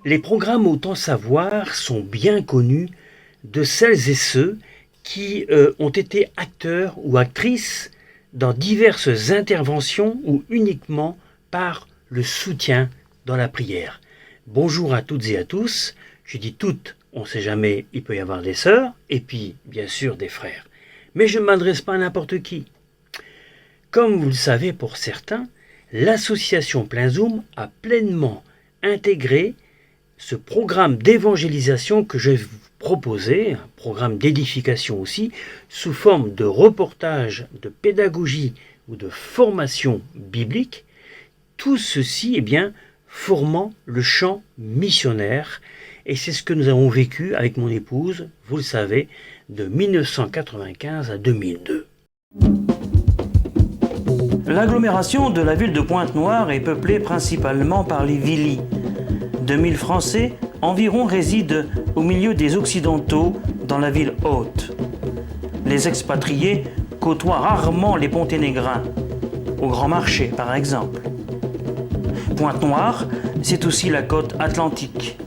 Les programmes Autant Savoir sont bien connus de celles et ceux qui ont été acteurs ou actrices dans diverses interventions ou uniquement par le soutien dans la prière. Bonjour à toutes et à tous. Je dis toutes, on ne sait jamais, il peut y avoir des sœurs et puis bien sûr des frères. Mais je ne m'adresse pas à n'importe qui. Comme vous le savez pour certains, l'association Plein Zoom a pleinement intégré ce programme d'évangélisation que je vais vous proposer, un programme d'édification aussi, sous forme de reportage, de pédagogie ou de formation biblique, tout ceci formant le champ missionnaire. Et c'est ce que nous avons vécu avec mon épouse, vous le savez, de 1995 à 2002. L'agglomération de la ville de Pointe-Noire est peuplée principalement par les Vilis. 2000 Français environ résident au milieu des Occidentaux dans la ville haute. Les expatriés côtoient rarement les Ponténégrins, au Grand Marché par exemple. Pointe-Noire, c'est aussi la côte atlantique.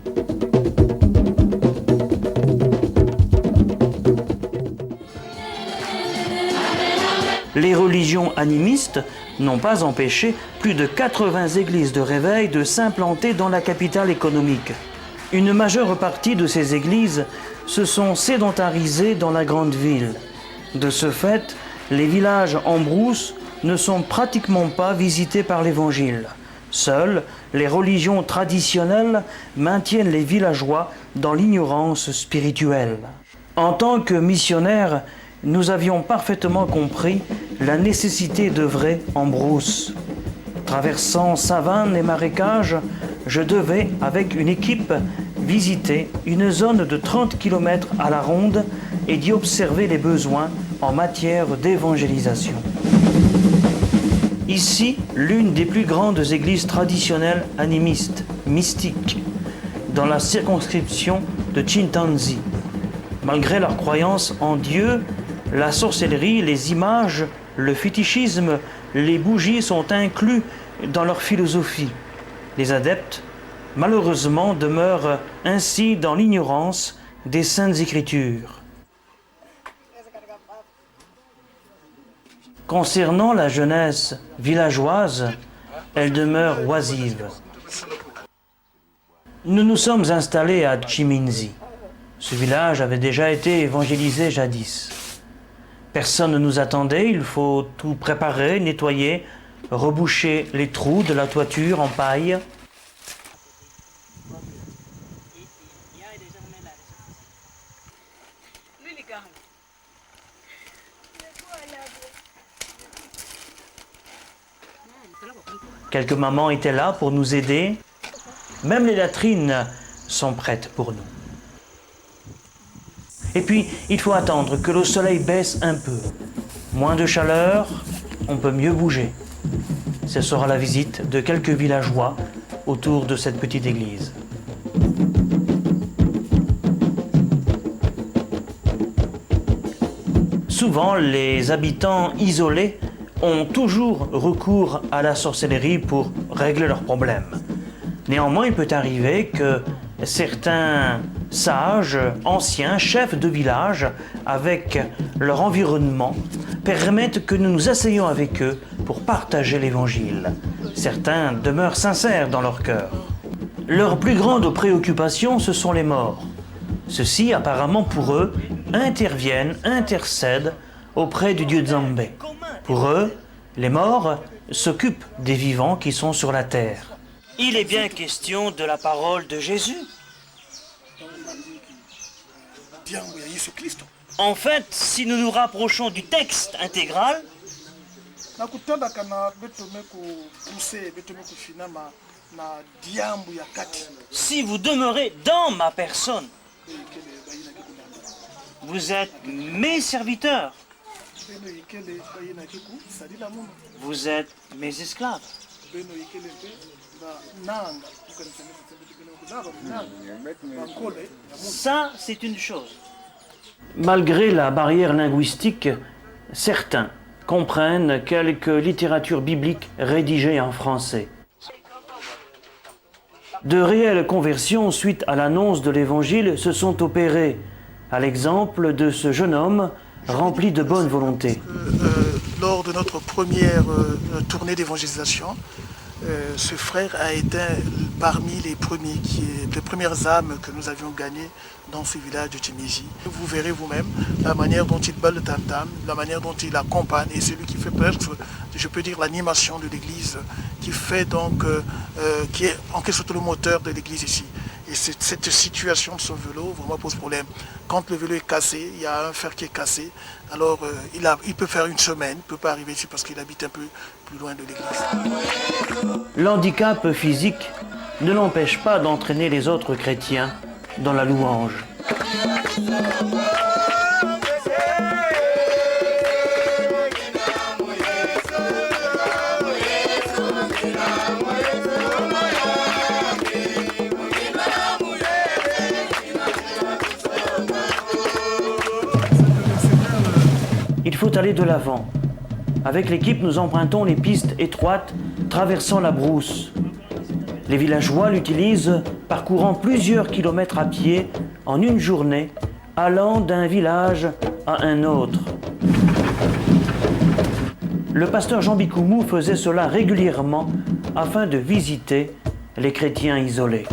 Les religions animistes n'ont pas empêché plus de 80 églises de réveil de s'implanter dans la capitale économique. Une majeure partie de ces églises se sont sédentarisées dans la grande ville. De ce fait, les villages en brousse ne sont pratiquement pas visités par l'Évangile. Seules les religions traditionnelles maintiennent les villageois dans l'ignorance spirituelle. En tant que missionnaires, nous avions parfaitement compris la nécessité d'œuvrer en brousse. Traversant savanes et marécages, je devais, avec une équipe, visiter une zone de 30 km à la ronde et d'y observer les besoins en matière d'évangélisation. Ici, l'une des plus grandes églises traditionnelles animistes, mystiques, dans la circonscription de Chintanzi. Malgré leur croyance en Dieu, la sorcellerie, les images, le fétichisme, les bougies sont inclus dans leur philosophie. Les adeptes, malheureusement, demeurent ainsi dans l'ignorance des Saintes Écritures. Concernant la jeunesse villageoise, elle demeure oisive. Nous nous sommes installés à Chiminzi. Ce village avait déjà été évangélisé jadis. Personne ne nous attendait, il faut tout préparer, nettoyer, reboucher les trous de la toiture en paille. Quelques mamans étaient là pour nous aider. Même les latrines sont prêtes pour nous. Et puis, il faut attendre que le soleil baisse un peu. Moins de chaleur, on peut mieux bouger. Ce sera la visite de quelques villageois autour de cette petite église. Souvent, les habitants isolés ont toujours recours à la sorcellerie pour régler leurs problèmes. Néanmoins, il peut arriver que certains sages, anciens, chefs de village, avec leur environnement, permettent que nous nous asseyions avec eux pour partager l'Évangile. Certains demeurent sincères dans leur cœur. Leur plus grande préoccupation, ce sont les morts. Ceux-ci, apparemment pour eux, intercèdent auprès du dieu Nzambe. Pour eux, les morts s'occupent des vivants qui sont sur la terre. Il est bien question de la parole de Jésus. En fait, si nous nous rapprochons du texte intégral, si vous demeurez dans ma personne, vous êtes mes serviteurs. Vous êtes mes esclaves. Ça, c'est une chose. Malgré la barrière linguistique, certains comprennent quelques littératures bibliques rédigées en français. De réelles conversions suite à l'annonce de l'Évangile se sont opérées, à l'exemple de ce jeune homme rempli de bonne volonté. Lors de notre première tournée d'évangélisation, ce frère a été parmi les premières âmes que nous avions gagnées dans ce village de Timéji. Vous verrez vous-même la manière dont il bat le tam-tam, la manière dont il accompagne, et celui qui fait presque, je peux dire, l'animation de l'église, qui est en quelque sorte le moteur de l'église ici. Et cette situation de son vélo vraiment pose problème. Quand le vélo est cassé, il y a un fer qui est cassé, alors il peut faire une semaine, il ne peut pas arriver ici parce qu'il habite un peu plus loin de l'église. L'handicap physique ne l'empêche pas d'entraîner les autres chrétiens dans la louange. Il faut aller de l'avant. Avec l'équipe, nous empruntons les pistes étroites traversant la brousse. Les villageois l'utilisent parcourant plusieurs kilomètres à pied en une journée, allant d'un village à un autre. Le pasteur Jean Bikoumou faisait cela régulièrement afin de visiter les chrétiens isolés.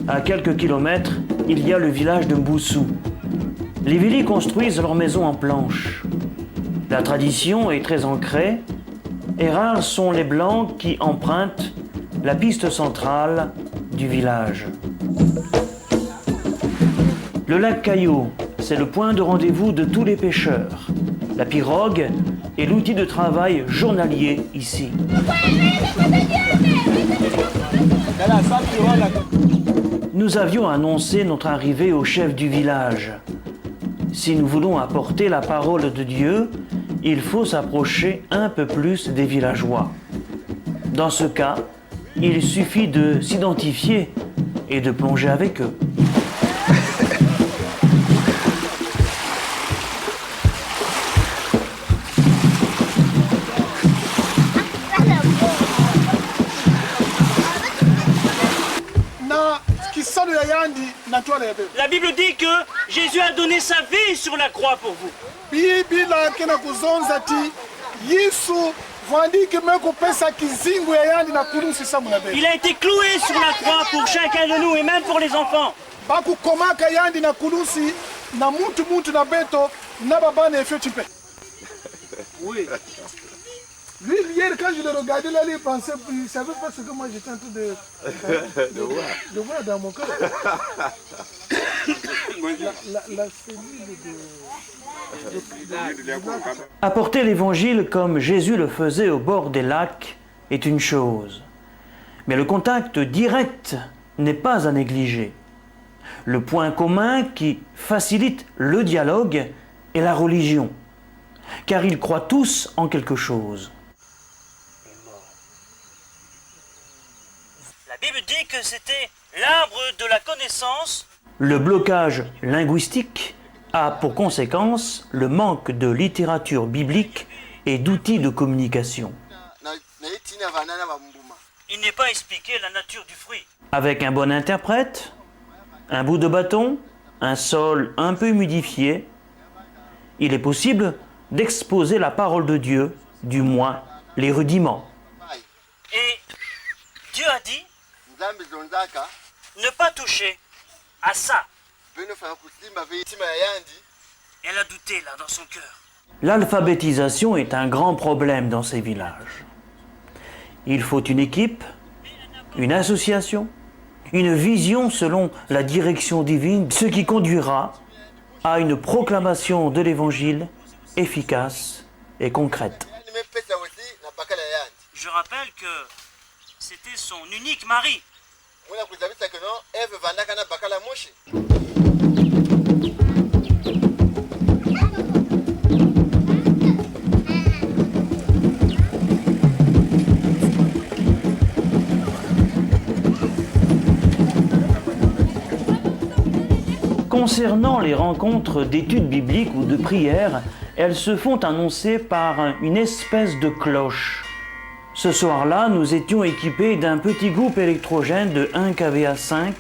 À quelques kilomètres, il y a le village de Mboussou. Les Vili construisent leurs maisons en planches. La tradition est très ancrée et rares sont les Blancs qui empruntent la piste centrale du village. Le lac Caillou, c'est le point de rendez-vous de tous les pêcheurs. La pirogue est l'outil de travail journalier ici. Nous avions annoncé notre arrivée au chef du village. Si nous voulons apporter la parole de Dieu, il faut s'approcher un peu plus des villageois. Dans ce cas, il suffit de s'identifier et de plonger avec eux. La Bible dit que Jésus a donné sa vie sur la croix pour vous. Il a été cloué sur la croix pour chacun de nous et même pour les enfants. Oui. Lui, hier, quand je le regardais, là, il pensait, il ne savait pas ce que moi j'étais en train de voir dans mon cœur. La cellule de... Apporter l'évangile comme Jésus le faisait au bord des lacs est une chose. Mais le contact direct n'est pas à négliger. Le point commun qui facilite le dialogue est la religion, car ils croient tous en quelque chose. La Bible dit que c'était l'arbre de la connaissance. Le blocage linguistique a pour conséquence le manque de littérature biblique et d'outils de communication. Il n'est pas expliqué la nature du fruit. Avec un bon interprète, un bout de bâton, un sol un peu humidifié, il est possible d'exposer la parole de Dieu, du moins les rudiments. Et Dieu a dit ne pas toucher à ça. Elle a douté là dans son cœur. L'alphabétisation est un grand problème dans ces villages. Il faut une équipe, une association, une vision selon la direction divine, ce qui conduira à une proclamation de l'évangile efficace et concrète. Je rappelle que c'était son unique mari. Concernant les rencontres d'études bibliques ou de prières, elles se font annoncer par une espèce de cloche. Ce soir-là, nous étions équipés d'un petit groupe électrogène de 1 kVA5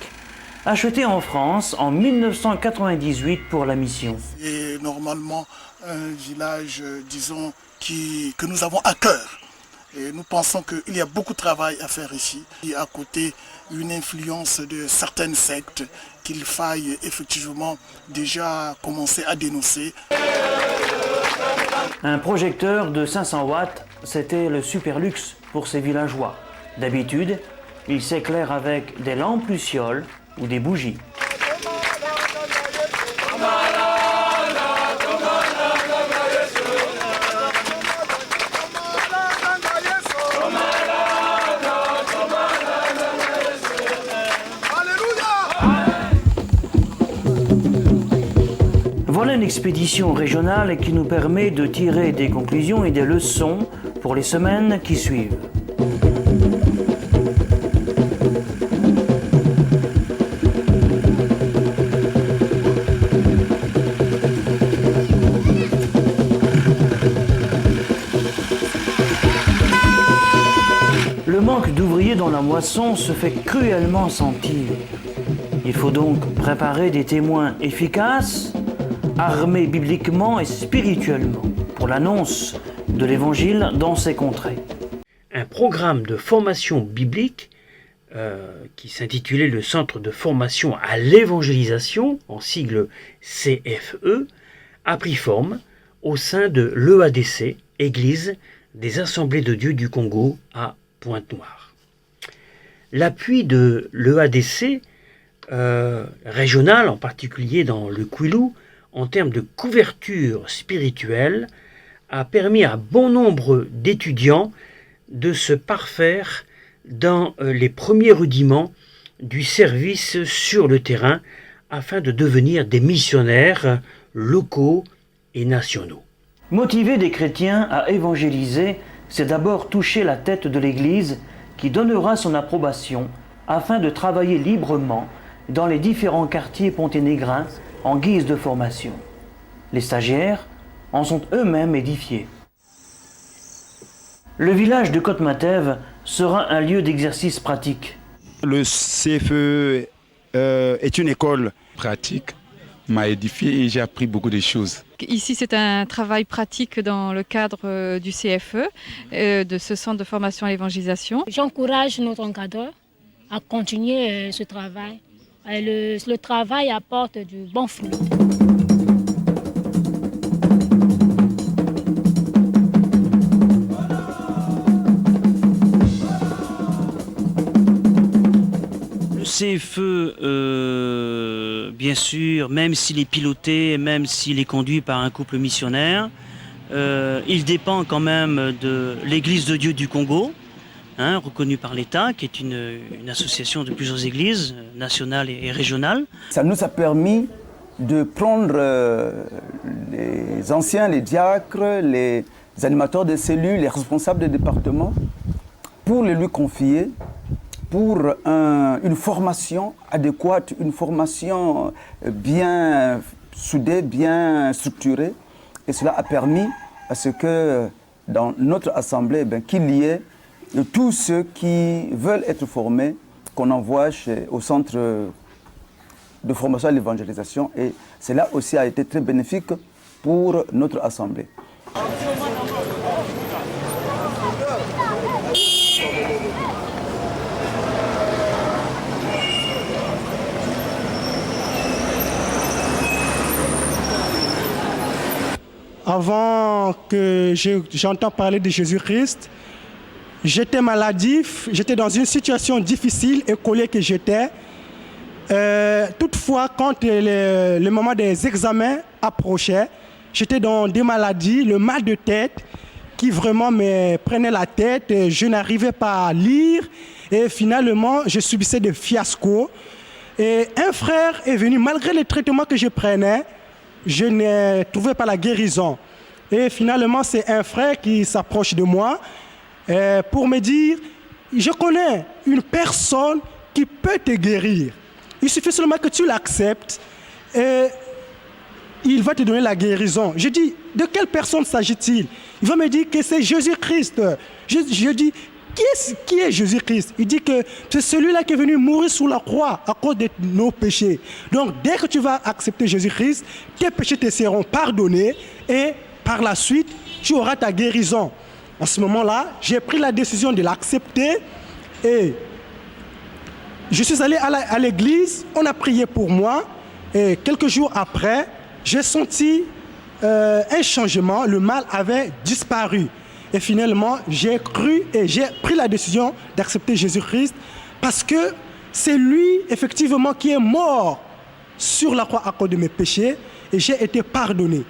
acheté en France en 1998 pour la mission. Et normalement, un village, disons, que nous avons à cœur. Et nous pensons qu'il y a beaucoup de travail à faire ici. Il y a à côté une influence de certaines sectes qu'il faille effectivement déjà commencer à dénoncer. Un projecteur de 500 watts, c'était le super luxe pour ces villageois. D'habitude, il s'éclaire avec des lampes lucioles ou des bougies. Voilà une expédition régionale qui nous permet de tirer des conclusions et des leçons pour les semaines qui suivent. Le manque d'ouvriers dans la moisson se fait cruellement sentir. Il faut donc préparer des témoins efficaces, armés bibliquement et spirituellement, pour l'annonce de l'Évangile dans ces contrées. Un programme de formation biblique qui s'intitulait le Centre de formation à l'évangélisation, en sigle CFE, a pris forme au sein de l'EADC, Église des Assemblées de Dieu du Congo à Pointe-Noire. L'appui de l'EADC régional, en particulier dans le Kwilu, en termes de couverture spirituelle, a permis à bon nombre d'étudiants de se parfaire dans les premiers rudiments du service sur le terrain afin de devenir des missionnaires locaux et nationaux. Motiver des chrétiens à évangéliser, c'est d'abord toucher la tête de l'Église qui donnera son approbation afin de travailler librement dans les différents quartiers ponténégrins en guise de formation. Les stagiaires en sont eux-mêmes édifiés. Le village de Côte-Matève sera un lieu d'exercice pratique. Le CFE est une école pratique, m'a édifié et j'ai appris beaucoup de choses. Ici, c'est un travail pratique dans le cadre du CFE, de ce centre de formation à l'évangélisation. J'encourage notre encadreur à continuer ce travail. Le travail apporte du bon fruit. Le CFE, bien sûr, même s'il est piloté, même s'il est conduit par un couple missionnaire, il dépend quand même de l'Église de Dieu du Congo, reconnue par l'État, qui est une association de plusieurs églises nationales et régionales. Ça nous a permis de prendre les anciens, les diacres, les animateurs de cellules, les responsables des départements, pour les lui confier, pour une formation adéquate, une formation bien soudée, bien structurée. Et cela a permis à ce que dans notre assemblée, qu'il y ait tous ceux qui veulent être formés, qu'on envoie au centre de formation à l'évangélisation. Et cela aussi a été très bénéfique pour notre assemblée. Avant que j'entende parler de Jésus-Christ, j'étais maladif, j'étais dans une situation difficile, écolier que j'étais. Toutefois, quand le moment des examens approchait, j'étais dans des maladies, le mal de tête qui vraiment me prenait la tête. Je n'arrivais pas à lire et finalement, je subissais des fiascos. Et un frère est venu, malgré les traitements que je prenais, je ne trouvais pas la guérison. Et finalement, c'est un frère qui s'approche de moi pour me dire, je connais une personne qui peut te guérir. Il suffit seulement que tu l'acceptes. Et il va te donner la guérison. Je dis, de quelle personne s'agit-il? Il va me dire que c'est Jésus-Christ. Je dis, qui est Jésus-Christ? Il dit que c'est celui-là qui est venu mourir sous la croix à cause de nos péchés. Donc, dès que tu vas accepter Jésus-Christ, tes péchés te seront pardonnés et par la suite, tu auras ta guérison. En ce moment-là, j'ai pris la décision de l'accepter et je suis allé à l'église, on a prié pour moi et quelques jours après, j'ai senti un changement, le mal avait disparu. Et finalement, j'ai cru et j'ai pris la décision d'accepter Jésus-Christ parce que c'est lui, effectivement, qui est mort sur la croix à cause de mes péchés et j'ai été pardonné.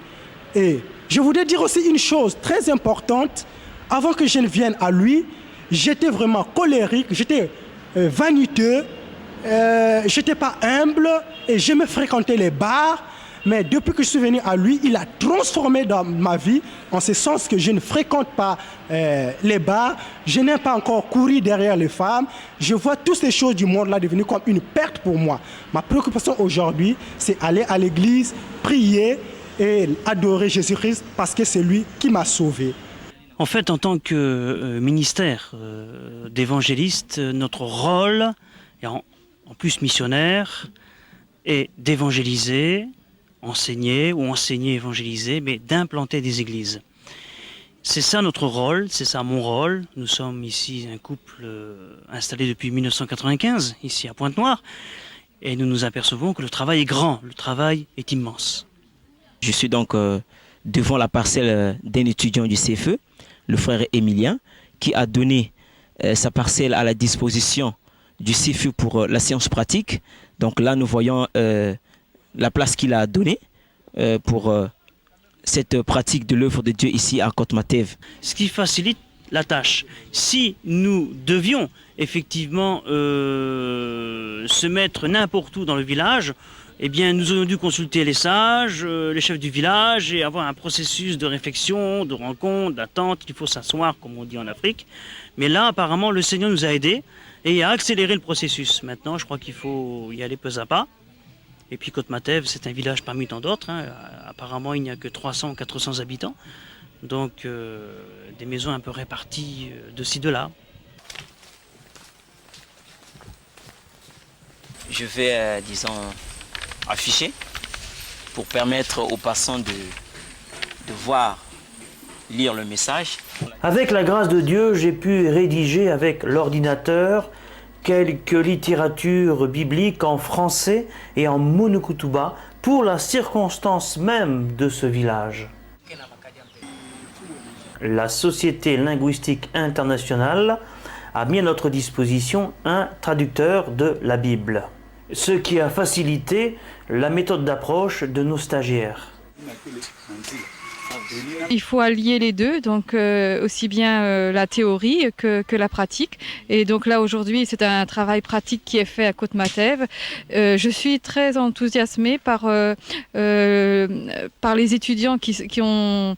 Et je voudrais dire aussi une chose très importante. Avant que je ne vienne à lui, j'étais vraiment colérique, j'étais vaniteux, je n'étais pas humble et je me fréquentais les bars. Mais depuis que je suis venu à lui, il a transformé dans ma vie, en ce sens que je ne fréquente pas les bars, je n'aime pas encore courir derrière les femmes. Je vois toutes ces choses du monde-là devenues comme une perte pour moi. Ma préoccupation aujourd'hui, c'est aller à l'église, prier et adorer Jésus-Christ parce que c'est lui qui m'a sauvé. En fait, en tant que ministère d'évangéliste, notre rôle, et en plus missionnaire, est d'évangéliser, enseigner, évangéliser, mais d'implanter des églises. C'est ça notre rôle, c'est ça mon rôle. Nous sommes ici un couple installé depuis 1995, ici à Pointe-Noire, et nous nous apercevons que le travail est grand, le travail est immense. Je suis donc devant la parcelle d'un étudiant du CFE, le frère Émilien, qui a donné sa parcelle à la disposition du CFE pour la séance pratique. Donc là, nous voyons la place qu'il a donnée pour cette pratique de l'œuvre de Dieu ici à Côte-Matève. Ce qui facilite la tâche. Si nous devions effectivement se mettre n'importe où dans le village, eh bien, nous aurions dû consulter les sages, les chefs du village et avoir un processus de réflexion, de rencontre, d'attente. Il faut s'asseoir, comme on dit en Afrique. Mais là, apparemment, le Seigneur nous a aidés et a accéléré le processus. Maintenant, je crois qu'il faut y aller peu à pas. Et puis Côte-Matève, c'est un village parmi tant d'autres. Hein. Apparemment, il n'y a que 300 ou 400 habitants. Donc, des maisons un peu réparties de ci, de là. Je vais, disons, afficher pour permettre aux passants de voir, lire le message. Avec la grâce de Dieu, j'ai pu rédiger avec l'ordinateur quelques littératures bibliques en français et en monokutuba pour la circonstance même de ce village. La Société linguistique internationale a mis à notre disposition un traducteur de la Bible, ce qui a facilité la méthode d'approche de nos stagiaires. Il faut allier les deux, donc aussi bien la théorie que la pratique. Et donc là aujourd'hui, c'est un travail pratique qui est fait à Côte-Matève. Je suis très enthousiasmée par les étudiants qui sont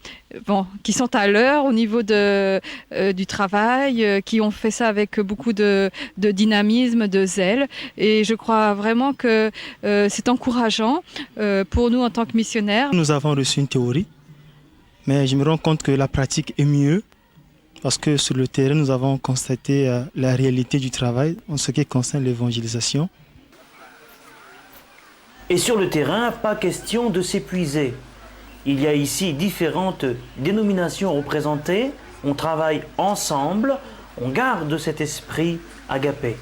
à l'heure au niveau du travail, qui ont fait ça avec beaucoup de dynamisme, de zèle. Et je crois vraiment que c'est encourageant pour nous en tant que missionnaires. Nous avons reçu une théorie. Mais je me rends compte que la pratique est mieux parce que sur le terrain, nous avons constaté la réalité du travail en ce qui concerne l'évangélisation. Et sur le terrain, pas question de s'épuiser. Il y a ici différentes dénominations représentées, on travaille ensemble, on garde cet esprit agapé.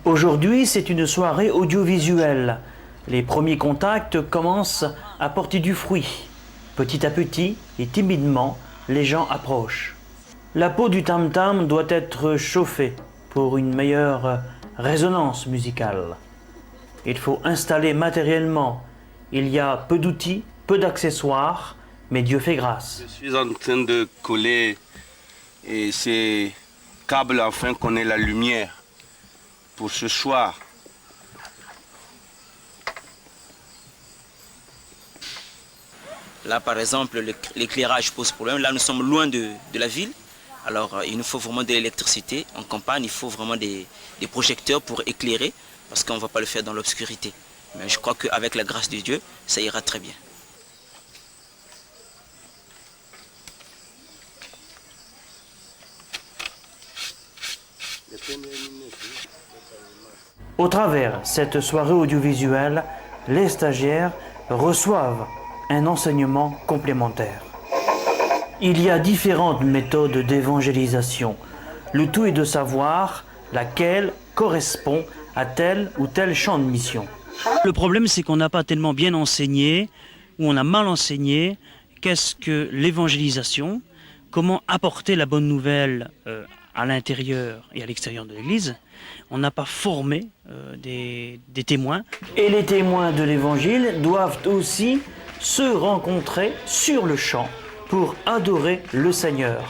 Aujourd'hui, c'est une soirée audiovisuelle. Les premiers contacts commencent à porter du fruit. Petit à petit et timidement, les gens approchent. La peau du tam-tam doit être chauffée pour une meilleure résonance musicale. Il faut installer matériellement. Il y a peu d'outils, peu d'accessoires, mais Dieu fait grâce. Je suis en train de coller ces remarquable afin qu'on ait la lumière pour ce soir. Là, par exemple, l'éclairage pose problème. Là, nous sommes loin de la ville. Alors, il nous faut vraiment de l'électricité. En campagne, il faut vraiment des projecteurs pour éclairer, parce qu'on ne va pas le faire dans l'obscurité. Mais je crois qu'avec la grâce de Dieu, ça ira très bien. Au travers cette soirée audiovisuelle, les stagiaires reçoivent un enseignement complémentaire. Il y a différentes méthodes d'évangélisation. Le tout est de savoir laquelle correspond à tel ou tel champ de mission. Le problème, c'est qu'on n'a pas tellement bien enseigné, ou on a mal enseigné, qu'est-ce que l'évangélisation, comment apporter la bonne nouvelle à l'intérieur et à l'extérieur de l'Église. On n'a pas formé des témoins. Et les témoins de l'Évangile doivent aussi se rencontrer sur le champ pour adorer le Seigneur.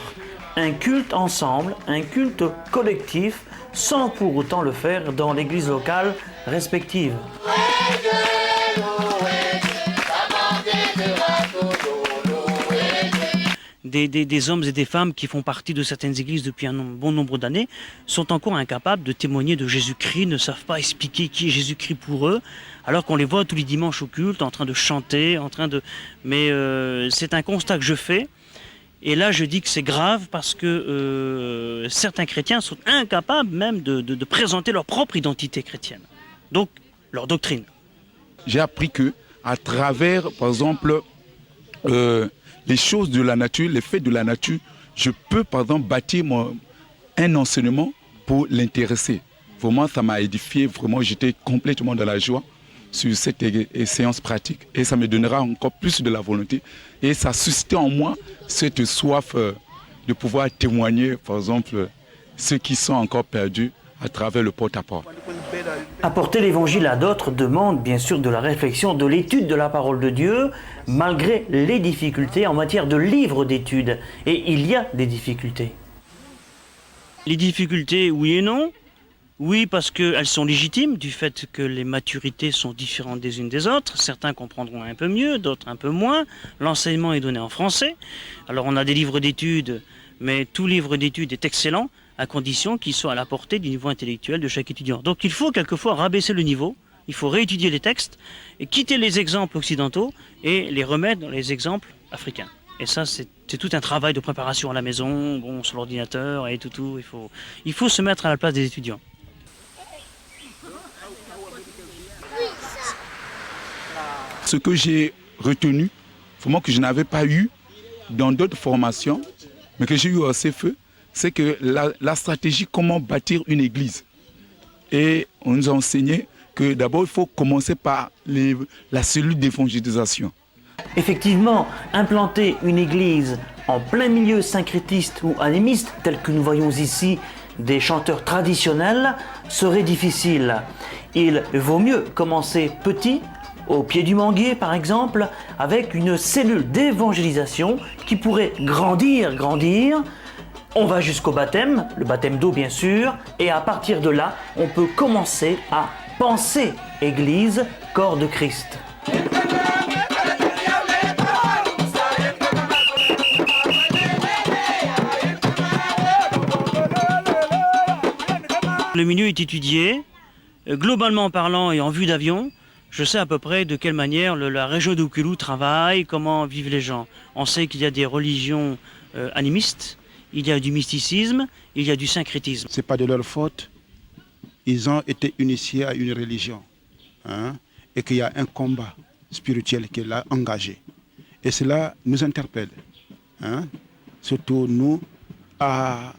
Un culte ensemble, un culte collectif, sans pour autant le faire dans l'église locale respective. Des hommes et des femmes qui font partie de certaines églises depuis un bon nombre d'années sont encore incapables de témoigner de Jésus-Christ, ne savent pas expliquer qui est Jésus-Christ pour eux, alors qu'on les voit tous les dimanches au culte en train de chanter, Mais c'est un constat que je fais, et là je dis que c'est grave parce que certains chrétiens sont incapables même de présenter leur propre identité chrétienne, donc leur doctrine. J'ai appris que à travers, par exemple, les choses de la nature, les faits de la nature, je peux par exemple bâtir un enseignement pour l'intéresser. Vraiment, ça m'a édifié, vraiment, j'étais complètement dans la joie sur cette séance pratique. Et ça me donnera encore plus de la volonté. Et ça suscite en moi cette soif de pouvoir témoigner, par exemple, ceux qui sont encore perdus à travers le porte-à-porte. Apporter l'évangile à d'autres demande bien sûr de la réflexion, de l'étude de la parole de Dieu, malgré les difficultés en matière de livres d'études. Et il y a des difficultés. Les difficultés, oui et non. Oui, parce qu'elles sont légitimes, du fait que les maturités sont différentes des unes des autres. Certains comprendront un peu mieux, d'autres un peu moins. L'enseignement est donné en français. Alors on a des livres d'études, mais tout livre d'études est excellent, à condition qu'il soit à la portée du niveau intellectuel de chaque étudiant. Donc il faut quelquefois rabaisser le niveau, il faut réétudier les textes, et quitter les exemples occidentaux et les remettre dans les exemples africains. Et ça, c'est tout un travail de préparation à la maison, sur l'ordinateur et tout. Il faut se mettre à la place des étudiants. Ce que j'ai retenu, vraiment que je n'avais pas eu dans d'autres formations, mais que j'ai eu au CFE, c'est que la stratégie, comment bâtir une église. Et on nous a enseigné que d'abord, il faut commencer par la cellule d'évangélisation. Effectivement, implanter une église en plein milieu syncrétiste ou animiste, tel que nous voyons ici des chanteurs traditionnels, serait difficile. Il vaut mieux commencer petit, au pied du manguier par exemple, avec une cellule d'évangélisation qui pourrait grandir. On va jusqu'au baptême, le baptême d'eau bien sûr, et à partir de là, on peut commencer à penser Église, corps de Christ. Le milieu est étudié, globalement parlant et en vue d'avion. Je sais à peu près de quelle manière la région d'Oukoulou travaille, comment vivent les gens. On sait qu'il y a des religions animistes, il y a du mysticisme, il y a du syncrétisme. Ce n'est pas de leur faute. Ils ont été initiés à une religion. Et qu'il y a un combat spirituel qui est là, engagé. Et cela nous interpelle. Surtout nous, à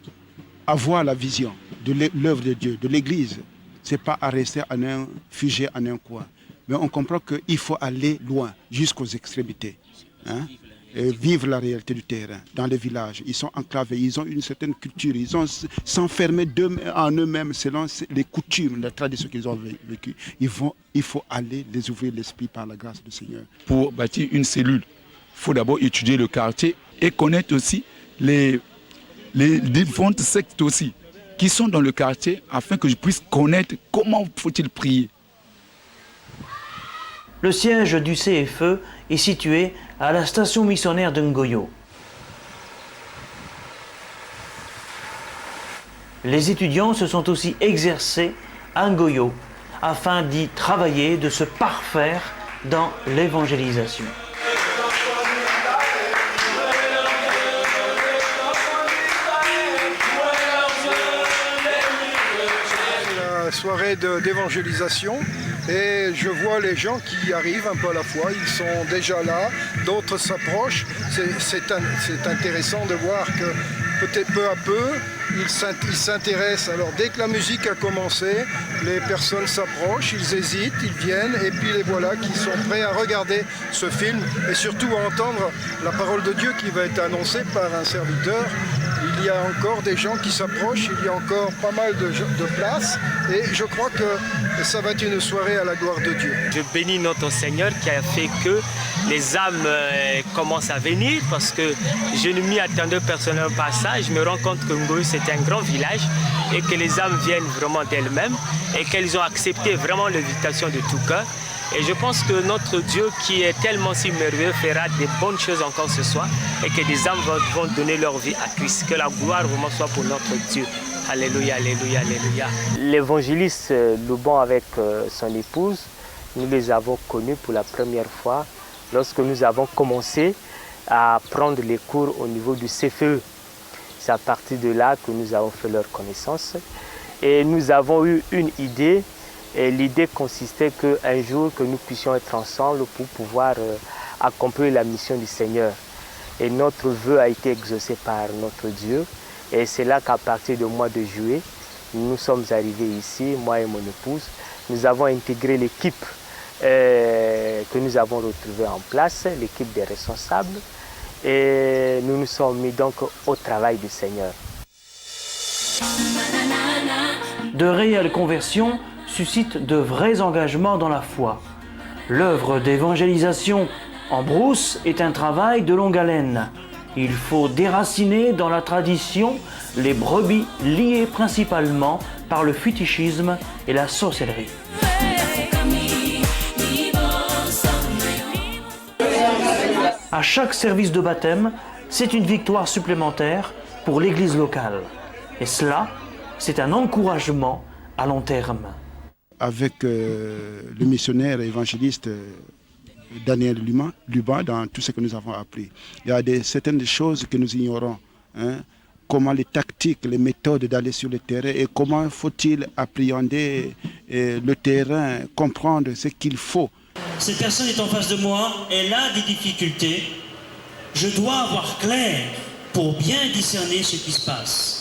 avoir la vision de l'œuvre de Dieu, de l'Église. Ce n'est pas à rester figé en un coin. Mais on comprend qu'il faut aller loin, jusqu'aux extrémités. Et vivre la réalité du terrain, dans les villages. Ils sont enclavés, ils ont une certaine culture, ils ont s'enfermés en eux-mêmes selon les coutumes, les traditions qu'ils ont vécues. Il faut aller les ouvrir l'esprit par la grâce du Seigneur. Pour bâtir une cellule, il faut d'abord étudier le quartier et connaître aussi les différentes sectes aussi. qui sont dans le quartier afin que je puisse connaître comment faut-il prier. Le siège du CFE est situé à la station missionnaire de Ngoyo. Les étudiants se sont aussi exercés à Ngoyo afin d'y travailler, de se parfaire dans l'évangélisation. La soirée d'évangélisation et je vois les gens qui arrivent un peu à la fois, ils sont déjà là, d'autres s'approchent. C'est intéressant de voir que peut-être peu à peu, ils s'intéressent. Alors dès que la musique a commencé, les personnes s'approchent, ils hésitent, ils viennent et puis les voilà qui sont prêts à regarder ce film et surtout à entendre la parole de Dieu qui va être annoncée par un serviteur. Il y a encore des gens qui s'approchent, il y a encore pas mal de places et je crois que ça va être une soirée à la gloire de Dieu. Je bénis notre Seigneur qui a fait que les âmes commencent à venir parce que je ne m'y attendais personnellement pas à ça. Je me rends compte que Ngoyo c'est un grand village et que les âmes viennent vraiment d'elles-mêmes et qu'elles ont accepté vraiment l'invitation de tout cœur. Et je pense que notre Dieu qui est tellement si merveilleux fera des bonnes choses encore ce soir et que des âmes vont donner leur vie à Christ. Que la gloire vraiment soit pour notre Dieu. Alléluia, alléluia, alléluia. L'évangéliste Loubon avec son épouse, nous les avons connus pour la première fois lorsque nous avons commencé à prendre les cours au niveau du CFE. C'est à partir de là que nous avons fait leur connaissance. Et nous avons eu une idée. Et l'idée consistait qu'un jour que nous puissions être ensemble pour pouvoir accomplir la mission du Seigneur. Et notre vœu a été exaucé par notre Dieu. Et c'est là qu'à partir du mois de juillet, nous sommes arrivés ici, moi et mon épouse. Nous avons intégré l'équipe que nous avons retrouvée en place, l'équipe des responsables. Et nous nous sommes mis donc au travail du Seigneur. De réelles conversions suscitent de vrais engagements dans la foi. L'œuvre d'évangélisation en brousse est un travail de longue haleine. Il faut déraciner dans la tradition les brebis liées principalement par le fétichisme et la sorcellerie. À chaque service de baptême, c'est une victoire supplémentaire pour l'église locale. Et cela, c'est un encouragement à long terme. Avec le missionnaire évangéliste Daniel Luba, dans tout ce que nous avons appris, il y a certaines choses que nous ignorons. Comment les tactiques, les méthodes d'aller sur le terrain et comment faut-il appréhender le terrain, comprendre ce qu'il faut. Cette personne est en face de moi, elle a des difficultés. Je dois avoir clair pour bien discerner ce qui se passe.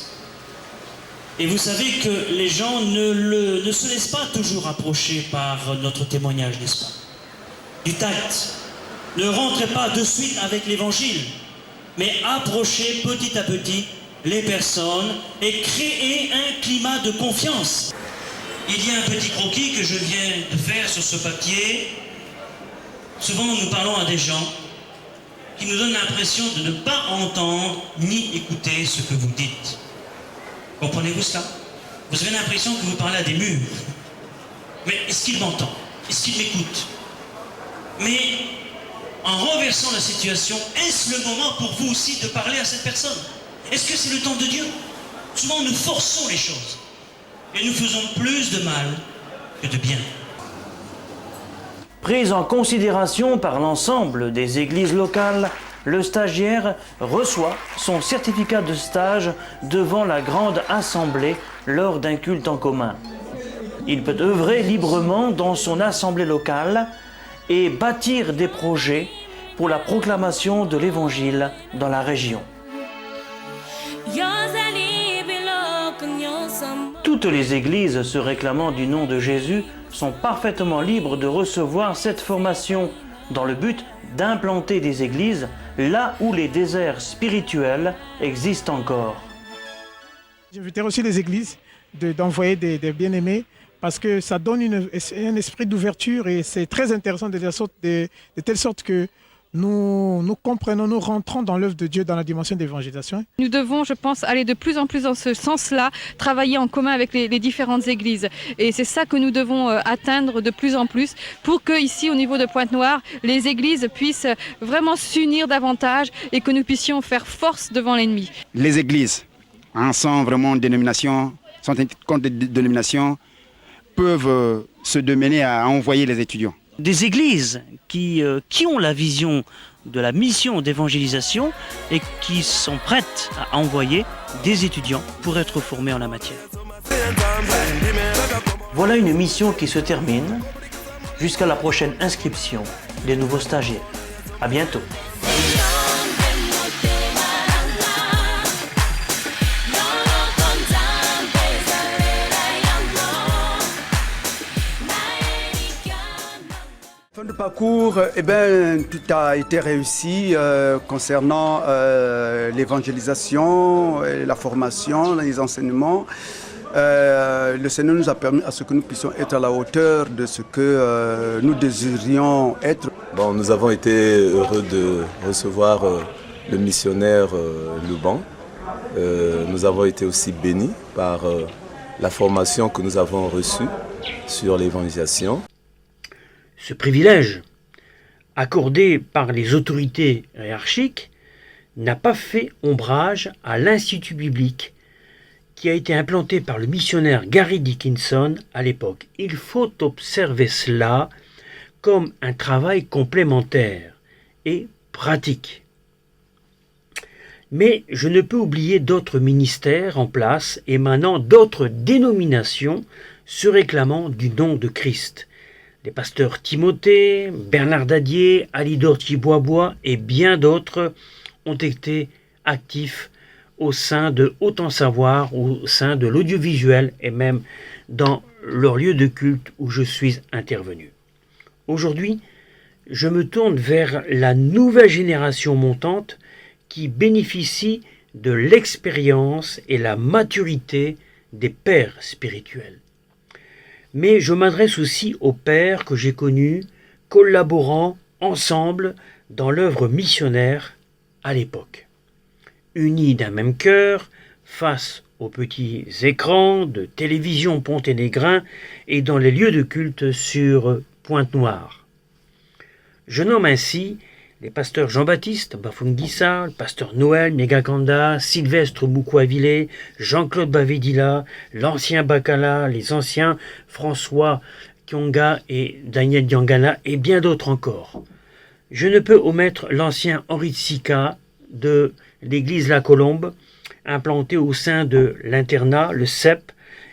Et vous savez que les gens ne se laissent pas toujours approcher par notre témoignage, n'est-ce pas? Du tact. Ne rentrez pas de suite avec l'évangile, mais approchez petit à petit les personnes et créez un climat de confiance. Il y a un petit croquis que je viens de faire sur ce papier. Souvent, nous parlons à des gens qui nous donnent l'impression de ne pas entendre ni écouter ce que vous dites. Comprenez-vous cela? Vous avez l'impression que vous parlez à des murs. Mais est-ce qu'il m'entend? Est-ce qu'il m'écoute? Mais en renversant la situation, est-ce le moment pour vous aussi de parler à cette personne? Est-ce que c'est le temps de Dieu? Souvent nous forçons les choses et nous faisons plus de mal que de bien. Prise en considération par l'ensemble des églises locales, le stagiaire reçoit son certificat de stage devant la grande assemblée lors d'un culte en commun. Il peut œuvrer librement dans son assemblée locale et bâtir des projets pour la proclamation de l'Évangile dans la région. Toutes les églises se réclamant du nom de Jésus sont parfaitement libres de recevoir cette formation dans le but d'implanter des églises là où les déserts spirituels existent encore. J'inviterai aussi les églises d'envoyer des bien-aimés parce que ça donne un esprit d'ouverture et c'est très intéressant de telle sorte que nous comprenons, nous rentrons dans l'œuvre de Dieu dans la dimension d'évangélisation. Nous devons, je pense, aller de plus en plus dans ce sens-là, travailler en commun avec les différentes églises. Et c'est ça que nous devons atteindre de plus en plus pour que ici, au niveau de Pointe-Noire, les églises puissent vraiment s'unir davantage et que nous puissions faire force devant l'ennemi. Les églises sont vraiment dénominations, sont contre des dénominations, peuvent se démener à envoyer les étudiants. Des églises qui ont la vision de la mission d'évangélisation et qui sont prêtes à envoyer des étudiants pour être formés en la matière. Voilà une mission qui se termine jusqu'à la prochaine inscription des nouveaux stagiaires. À bientôt. Fin de parcours, tout a été réussi concernant l'évangélisation, la formation, les enseignements. Le Seigneur nous a permis à ce que nous puissions être à la hauteur de ce que nous désirions être. Bon, nous avons été heureux de recevoir le missionnaire Louban. Nous avons été aussi bénis par la formation que nous avons reçue sur l'évangélisation. Ce privilège, accordé par les autorités hiérarchiques, n'a pas fait ombrage à l'Institut biblique qui a été implanté par le missionnaire Gary Dickinson à l'époque. Il faut observer cela comme un travail complémentaire et pratique. Mais je ne peux oublier d'autres ministères en place émanant d'autres dénominations se réclamant du nom de Christ. Les pasteurs Timothée, Bernard Dadier, Alidor Thibois et bien d'autres ont été actifs au sein de Autant Savoir, au sein de l'audiovisuel et même dans leur lieu de culte où je suis intervenu. Aujourd'hui, je me tourne vers la nouvelle génération montante qui bénéficie de l'expérience et la maturité des pères spirituels. Mais je m'adresse aussi aux pères que j'ai connus, collaborant ensemble dans l'œuvre missionnaire à l'époque. Unis d'un même cœur, face aux petits écrans de télévision Ponténégrin et dans les lieux de culte sur Pointe-Noire. Je nomme ainsi les pasteurs Jean-Baptiste Bafungissa, le pasteur Noël Megakanda, Sylvestre Moukouavile, Jean-Claude Bavedila, l'ancien Bakala, les anciens François Kionga et Daniel Diangana et bien d'autres encore. Je ne peux omettre l'ancien Henri Tsika de l'église La Colombe, implanté au sein de l'internat, le CEP,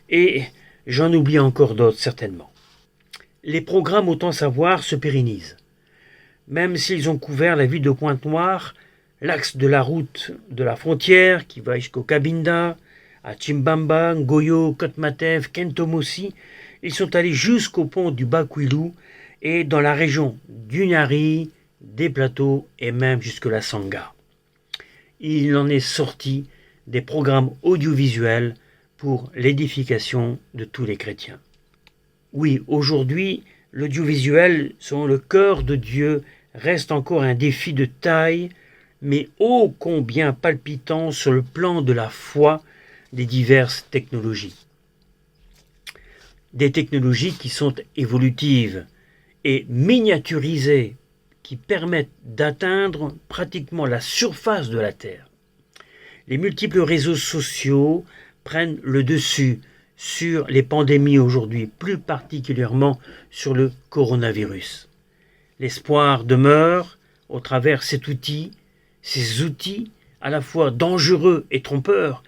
et j'en oublie encore d'autres certainement. Les programmes Autant Savoir se pérennisent. Même s'ils ont couvert la ville de Pointe-Noire, l'axe de la route de la frontière qui va jusqu'au Cabinda, à Chimbamba, Ngoyo, Kotmatev, Kentomosi, ils sont allés jusqu'au pont du Bakwilou et dans la région du Nyari, des plateaux et même jusque la Sangha. Il en est sorti des programmes audiovisuels pour l'édification de tous les chrétiens. Oui, aujourd'hui, l'audiovisuel, selon le cœur de Dieu, reste encore un défi de taille, mais ô combien palpitant sur le plan de la foi des diverses technologies. Des technologies qui sont évolutives et miniaturisées, qui permettent d'atteindre pratiquement la surface de la Terre. Les multiples réseaux sociaux prennent le dessus sur les pandémies aujourd'hui, plus particulièrement sur le coronavirus. L'espoir demeure au travers ces outils à la fois dangereux et trompeurs,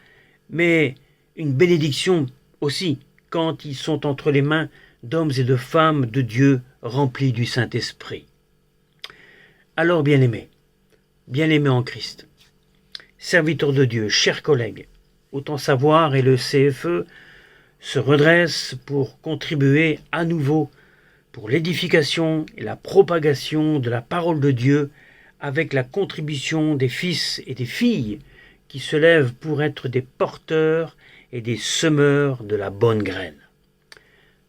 mais une bénédiction aussi quand ils sont entre les mains d'hommes et de femmes de Dieu remplis du Saint-Esprit. Alors bien-aimés en Christ, serviteurs de Dieu, chers collègues, Autant Savoir et le CFE se redressent pour contribuer à nouveau pour l'édification et la propagation de la parole de Dieu avec la contribution des fils et des filles qui se lèvent pour être des porteurs et des semeurs de la bonne graine.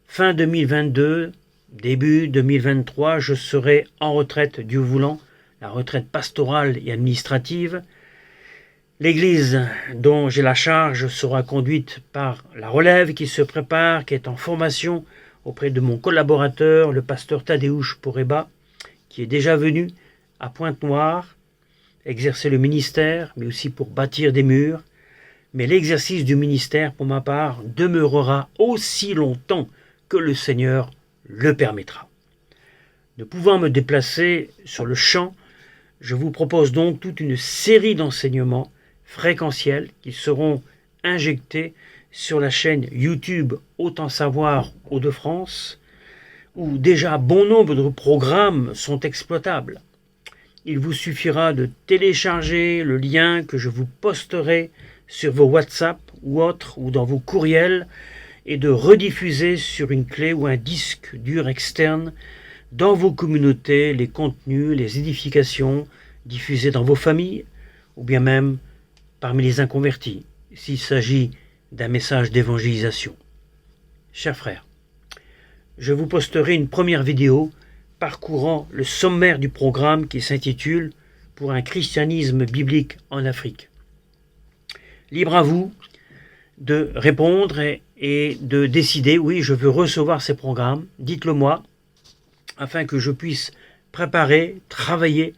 Fin 2022, début 2023, je serai en retraite, Dieu voulant, la retraite pastorale et administrative. L'Église dont j'ai la charge sera conduite par la relève qui se prépare, qui est en formation auprès de mon collaborateur, le pasteur Tadeusz Poreba, qui est déjà venu à Pointe-Noire exercer le ministère, mais aussi pour bâtir des murs. Mais l'exercice du ministère, pour ma part, demeurera aussi longtemps que le Seigneur le permettra. Ne pouvant me déplacer sur le champ, je vous propose donc toute une série d'enseignements fréquentiels qui seront injectés sur la chaîne YouTube Autant Savoir Hauts-de-France, où déjà bon nombre de programmes sont exploitables. Il vous suffira de télécharger le lien que je vous posterai sur vos WhatsApp ou autres, ou dans vos courriels, et de rediffuser sur une clé ou un disque dur externe dans vos communautés les contenus, les édifications diffusées dans vos familles, ou bien même parmi les inconvertis, s'il s'agit d'un message d'évangélisation. Chers frères, je vous posterai une première vidéo parcourant le sommaire du programme qui s'intitule « Pour un christianisme biblique en Afrique ». Libre à vous de répondre et de décider, oui, je veux recevoir ces programmes, dites-le moi, afin que je puisse préparer, travailler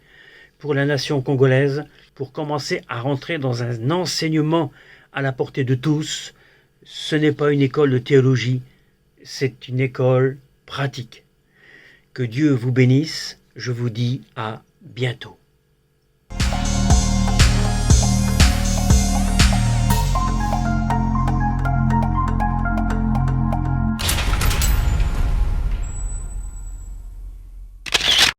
pour la nation congolaise, pour commencer à rentrer dans un enseignement à la portée de tous. Ce n'est pas une école de théologie, c'est une école pratique. Que Dieu vous bénisse, je vous dis à bientôt.